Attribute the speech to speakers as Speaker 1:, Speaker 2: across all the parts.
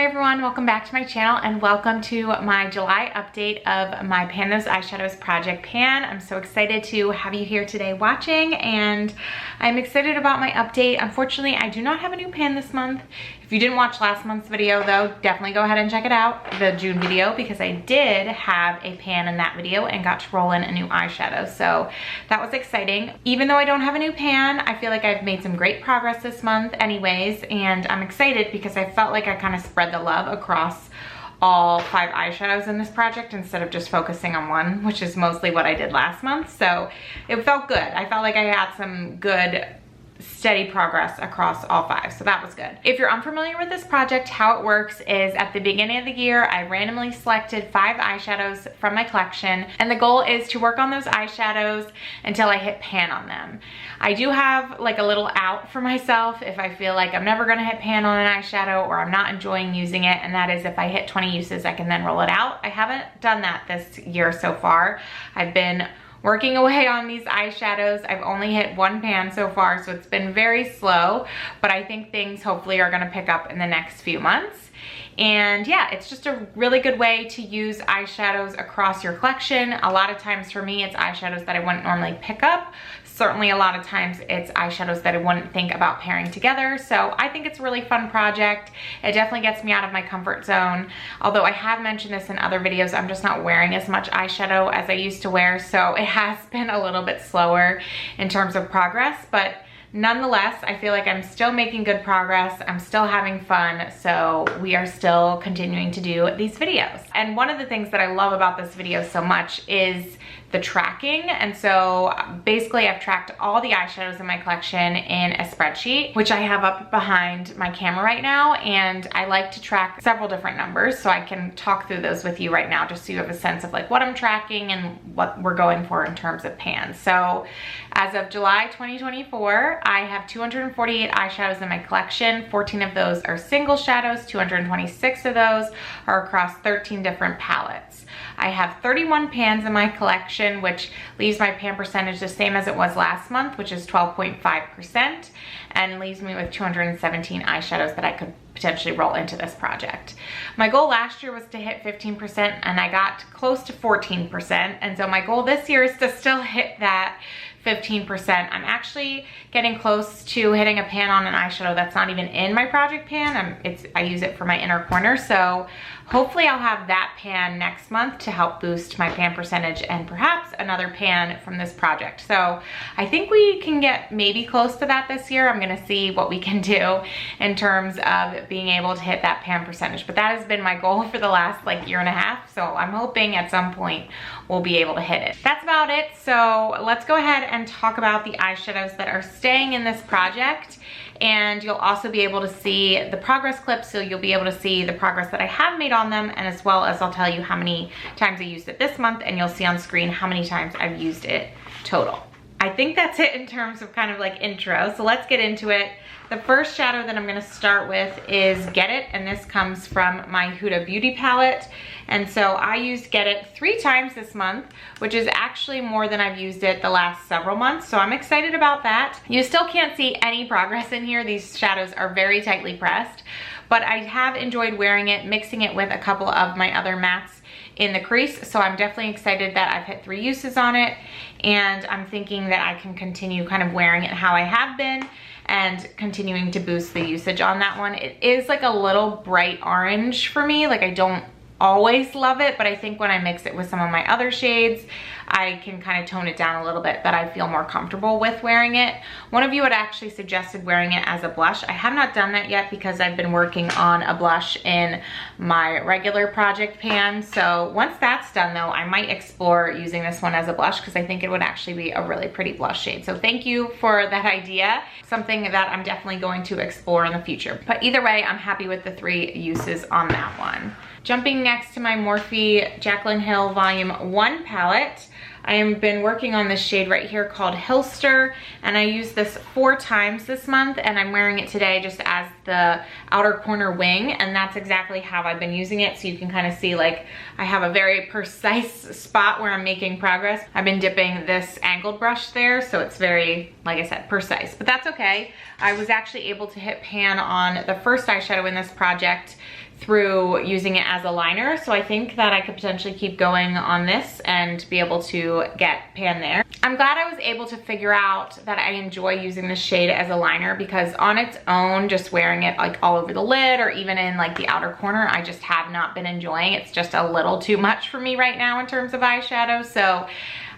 Speaker 1: Hi everyone, welcome back to my channel and welcome to my July update of my Pan Those Eyeshadows project pan. I'm so excited to have you here today watching, and I'm excited about my update. Unfortunately, I do not have a new pan this month. If you didn't watch last month's video though, definitely go ahead and check it out, the June video, because I did have a pan in that video and got to roll in a new eyeshadow. So that was exciting. Even though I don't have a new pan, I feel like I've made some great progress this month anyways, and I'm excited because I felt like I kind of spread the love across all 5 eyeshadows in this project instead of just focusing on one, which is mostly what I did last month. So it felt good. I felt like I had some good steady progress across all 5, so that was good. If you're unfamiliar with this project, how it works is at the beginning of the year, I randomly selected 5 eyeshadows from my collection, and the goal is to work on those eyeshadows until I hit pan on them. I do have like a little out for myself if I feel like I'm never gonna hit pan on an eyeshadow or I'm not enjoying using it, and that is if I hit 20 uses, I can then roll it out. I haven't done that this year so far. I've been working away on these eyeshadows. I've only hit 1 pan so far, so it's been very slow, but I think things hopefully are gonna pick up in the next few months. And yeah, it's just a really good way to use eyeshadows across your collection. A lot of times for me, it's eyeshadows that I wouldn't normally pick up. Certainly a lot of times it's eyeshadows that I wouldn't think about pairing together. So I think it's a really fun project. It definitely gets me out of my comfort zone. Although I have mentioned this in other videos, I'm just not wearing as much eyeshadow as I used to wear. So it has been a little bit slower in terms of progress, but nonetheless, I feel like I'm still making good progress. I'm still having fun, so we are still continuing to do these videos. And one of the things that I love about this video so much is the tracking. And so basically I've tracked all the eyeshadows in my collection in a spreadsheet, which I have up behind my camera right now. And I like to track several different numbers, so I can talk through those with you right now just so you have a sense of like what I'm tracking and what we're going for in terms of pans. So as of July 2024, I have 248 eyeshadows in my collection. 14 of those are single shadows. 226 of those are across 13 different palettes. I have 31 pans in my collection, which leaves my pan percentage the same as it was last month, which is 12.5%, and leaves me with 217 eyeshadows that I could potentially roll into this project. My goal last year was to hit 15%, and I got close to 14%, and so my goal this year is to still hit that 15%. I'm actually getting close to hitting a pan on an eyeshadow that's not even in my project pan. I use it for my inner corner, so hopefully I'll have that pan next month to help boost my pan percentage and perhaps another pan from this project. So I think we can get maybe close to that this year. I'm gonna see what we can do in terms of being able to hit that pan percentage, but that has been my goal for the last like year and a half, so I'm hoping at some point we'll be able to hit it. That's about it, so let's go ahead and talk about the eyeshadows that are staying in this project. And you'll also be able to see the progress clips, so you'll be able to see the progress that I have made on them, and as well as I'll tell you how many times I used it this month, and you'll see on screen how many times I've used it total. I think that's it in terms of kind of like intro, so let's get into it. The first shadow that I'm gonna start with is Get It, and this comes from my Huda Beauty palette. And so I used Get It 3 times this month, which is actually more than I've used it the last several months, so I'm excited about that. You still can't see any progress in here. These shadows are very tightly pressed, but I have enjoyed wearing it, mixing it with a couple of my other mattes in the crease, so I'm definitely excited that I've hit 3 uses on it, and I'm thinking that I can continue kind of wearing it how I have been and continuing to boost the usage on that one. It is like a little bright orange for me. Like, I don't always love it, but I think when I mix it with some of my other shades, I can kind of tone it down a little bit, that I feel more comfortable with wearing it. One of you had actually suggested wearing it as a blush. I have not done that yet because I've been working on a blush in my regular project pan. So once that's done though, I might explore using this one as a blush because I think it would actually be a really pretty blush shade. So thank you for that idea. Something that I'm definitely going to explore in the future. But either way, I'm happy with the 3 uses on that one. Jumping next to my Morphe Jaclyn Hill Volume 1 palette, I have been working on this shade right here called Hillster, and I used this 4 times this month, and I'm wearing it today just as the outer corner wing, and that's exactly how I've been using it. So you can kind of see like I have a very precise spot where I'm making progress. I've been dipping this angled brush there, so it's very, like I said, precise, but that's okay. I was actually able to hit pan on the first eyeshadow in this project through using it as a liner. So I think that I could potentially keep going on this and be able to get pan there. I'm glad I was able to figure out that I enjoy using this shade as a liner, because on its own, just wearing it like all over the lid or even in like the outer corner, I just have not been enjoying. It's just a little too much for me right now in terms of eyeshadow. So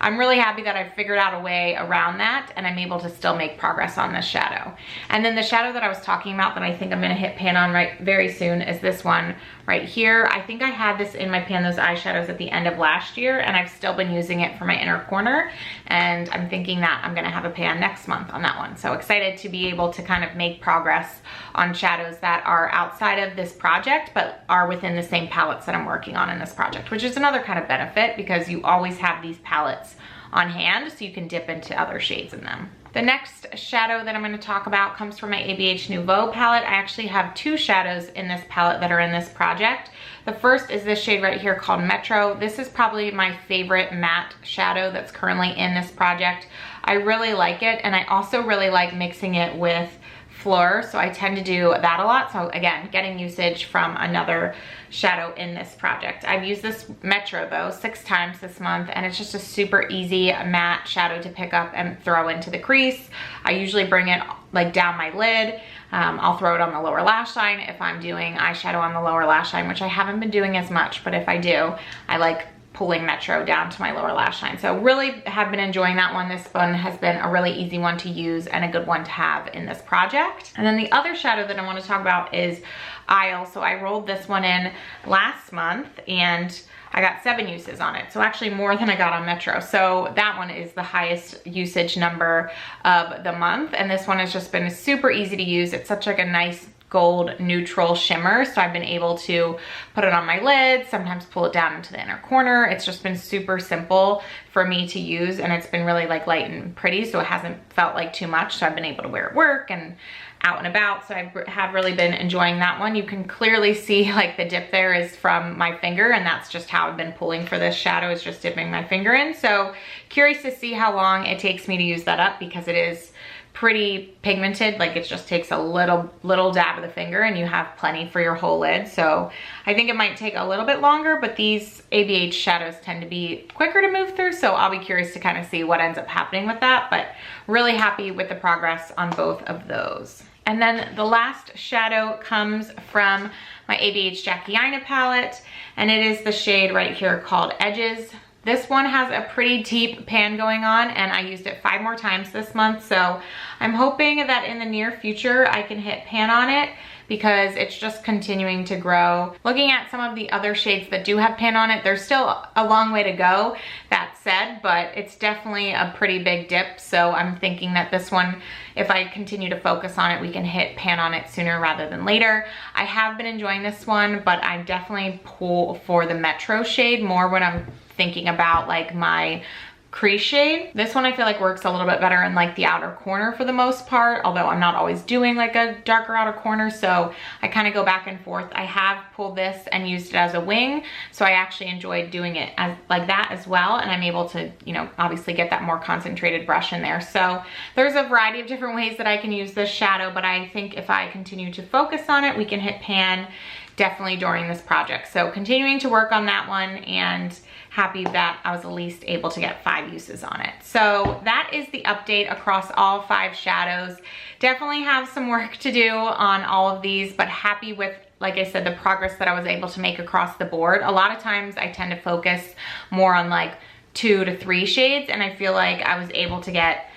Speaker 1: I'm really happy that I figured out a way around that and I'm able to still make progress on this shadow. And then the shadow that I was talking about that I think I'm gonna hit pan on very soon is this one right here. I think I had this in my Pan Those Eyeshadows at the end of last year, and I've still been using it for my inner corner, and I'm thinking that I'm gonna have a pan next month on that one. So excited to be able to kind of make progress on shadows that are outside of this project but are within the same palettes that I'm working on in this project, which is another kind of benefit because you always have these palettes on hand so you can dip into other shades in them. The next shadow that I'm going to talk about comes from my ABH Nouveau palette. I actually have two shadows in this palette that are in this project. The first is this shade right here called Metro. This is probably my favorite matte shadow that's currently in this project. I really like it, and I also really like mixing it with Fleur, so I tend to do that a lot. So again, getting usage from another shadow in this project. I've used this Metro though 6 times this month, and it's just a super easy matte shadow to pick up and throw into the crease. I usually bring it like down my lid. I'll throw it on the lower lash line if I'm doing eyeshadow on the lower lash line, which I haven't been doing as much, but if I do, I like pulling Metro down to my lower lash line. So really have been enjoying that one. This one has been a really easy one to use and a good one to have in this project. And then the other shadow that I want to talk about is Isle. So I rolled this one in last month and I got 7 uses on it. So actually more than I got on Metro. So that one is the highest usage number of the month. And this one has just been super easy to use. It's such like a nice gold neutral shimmer, so I've been able to put it on my lid, sometimes pull it down into the inner corner. It's just been super simple for me to use, and it's been really like light and pretty, so it hasn't felt like too much, so I've been able to wear it at work and out and about. So I have really been enjoying that one. You can clearly see like the dip there is from my finger, and that's just how I've been pulling for this shadow, is just dipping my finger in. So curious to see how long it takes me to use that up, because it is pretty pigmented. Like it just takes a little dab of the finger and you have plenty for your whole lid. So I think it might take a little bit longer, but these ABH shadows tend to be quicker to move through. So I'll be curious to kind of see what ends up happening with that, but really happy with the progress on both of those. And then the last shadow comes from my ABH Jackie Aina palette, and it is the shade right here called Edges. This one has a pretty deep pan going on, and I used it 5 more times this month. So I'm hoping that in the near future I can hit pan on it, because it's just continuing to grow. Looking at some of the other shades that do have pan on it, there's still a long way to go, that said, but it's definitely a pretty big dip. So I'm thinking that this one, if I continue to focus on it, we can hit pan on it sooner rather than later. I have been enjoying this one, but I definitely pull for the Metro shade more when I'm thinking about like my crease shade. This one I feel like works a little bit better in like the outer corner for the most part, although I'm not always doing like a darker outer corner, so I kind of go back and forth. I have pulled this and used it as a wing, so I actually enjoyed doing it as like that as well, and I'm able to, you know, obviously get that more concentrated brush in there. So there's a variety of different ways that I can use this shadow, but I think if I continue to focus on it, we can hit pan definitely during this project. So continuing to work on that one, and happy that I was at least able to get 5 uses on it. So that is the update across all 5 shadows. Definitely have some work to do on all of these, but happy with, like I said, the progress that I was able to make across the board. A lot of times I tend to focus more on like 2 to 3 shades, and I feel like I was able to get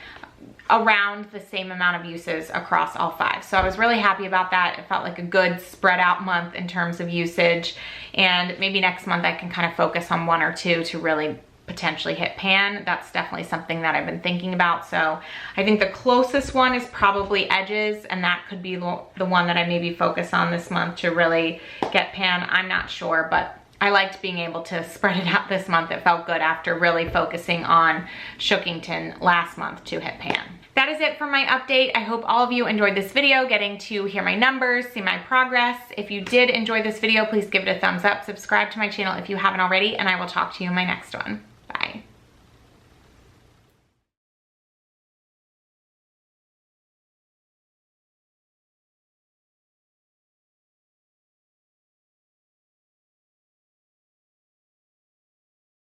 Speaker 1: around the same amount of uses across all 5. So I was really happy about that. It felt like a good spread out month in terms of usage, and maybe next month I can kind of focus on 1 or 2 to really potentially hit pan. That's definitely something that I've been thinking about. So I think the closest one is probably Edges, and that could be the one that I maybe focus on this month to really get pan. I'm not sure, but I liked being able to spread it out this month. It felt good after really focusing on Shookington last month to hit pan. That is it for my update. I hope all of you enjoyed this video, getting to hear my numbers, see my progress. If you did enjoy this video, please give it a thumbs up, subscribe to my channel if you haven't already, and I will talk to you in my next one.